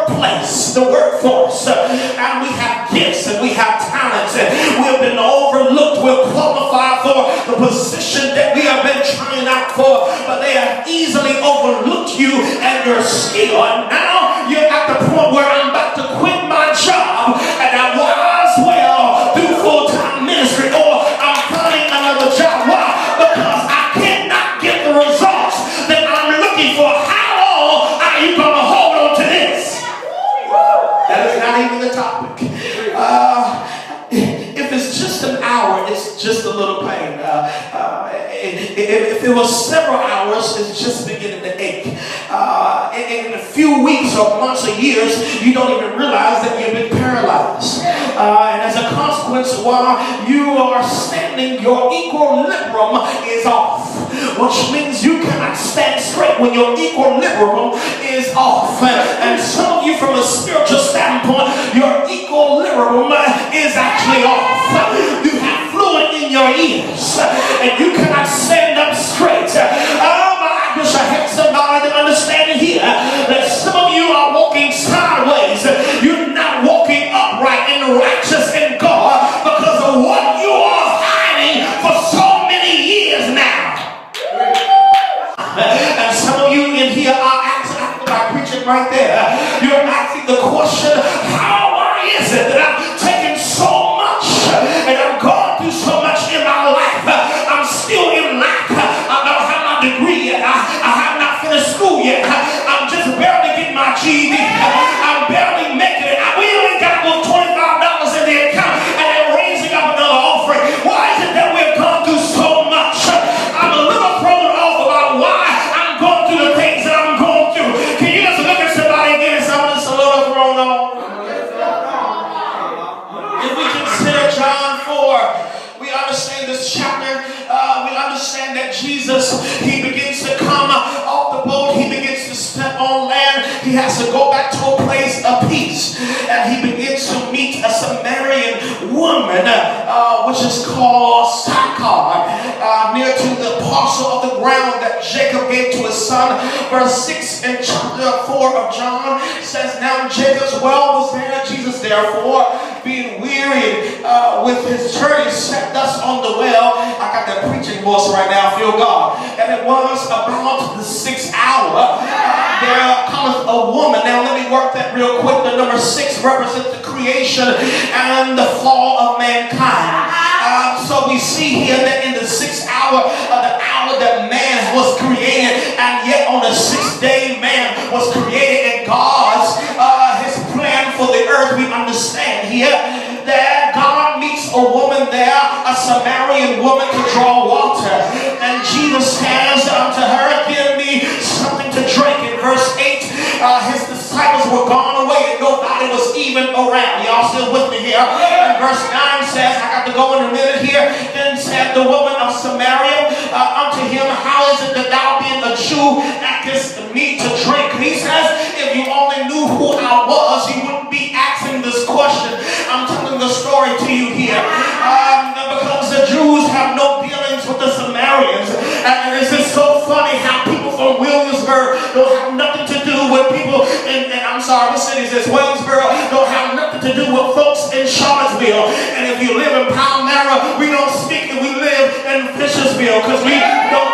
workplace, the workforce, and we have gifts and we have talents, and we have been overlooked. We're qualified for the position that we have been trying out for, but they have easily overlooked you and your skill. And now you're at the point where I'm about to quit my job, and I was well do full-time ministry, or I'm finding another job. Why? Because I cannot get the results that I'm looking for. How long are you going to hold on to this? That is not even the topic. If it's just an hour, it's just a little pain. If it was several hours, it's just beginning to ache. In a few weeks or months or years, you don't even realize that you've been paralyzed. And as a consequence, while you are standing, your equilibrium is off, which means you cannot stand straight when your equilibrium is off. And some of you, from a spiritual standpoint, your equilibrium is actually off. You have fluid in your ears, and you cannot stand up straight. I wish I had somebody to understand it here, that some of you are walking sideways. You're not walking upright and righteous in God because of what you are hiding for so many years now. And some of you in here are asking, I feel like preaching right there. You're asking the question, why is it that I'm taking so much and I'm going through so much in my life? I'm still in lack. I don't have my degree yet. I have not finished school yet. I'm just barely getting my GED. I'm barely making it. We only got about $25 in the account, and they're raising up another offering. Why is it that we've gone through so much? I'm a little thrown off about why I'm going through the things that I'm going through. Can you just look at somebody again and say, I'm just a little thrown off? If we consider John 4, we understand this chapter. We understand that Jesus, he begins to come off the boat. He begins to step on land. He has to go back to a place of peace. And he begins to meet a Samaritan woman, which is called Sychar, near to the parcel of the ground that Jacob gave to his son. Verse 6 in chapter 4 of John says, now Jacob's well was there. Jesus, therefore, being wearied with his journey, sat thus on the well. I got that preaching voice right now, feel God. And it was about the 6th hour. There cometh a woman. Now let me work that real quick. The number 6 represents the creation and the fall of mankind. So we see here that in the 6th hour, the hour that man was created, and yet on the 6th day man was created, and God's his plan for the earth, we understand here that God meets a woman there, a Samaritan woman, to draw water. And Jesus says unto her, give me something to drink. In verse 8, his disciples were gone away and nobody was even around. Y'all still with me here? And verse 9 says, I got to go in a minute here. Then said the woman of Samaria unto him, how is it that thou being a Jew askest me to drink? He says, if you only knew who I was, you wouldn't be asking this question. I'm telling the story to you here. Because the Jews have no dealings with the Samaritans. And it's just so funny how people from Williamsburg don't have nothing to do with people in, I'm sorry, what city is this? Waynesboro don't have nothing to do with folks in Charlottesville. And if you live in Palmyra, we don't speak and we live in Fishersville because we don't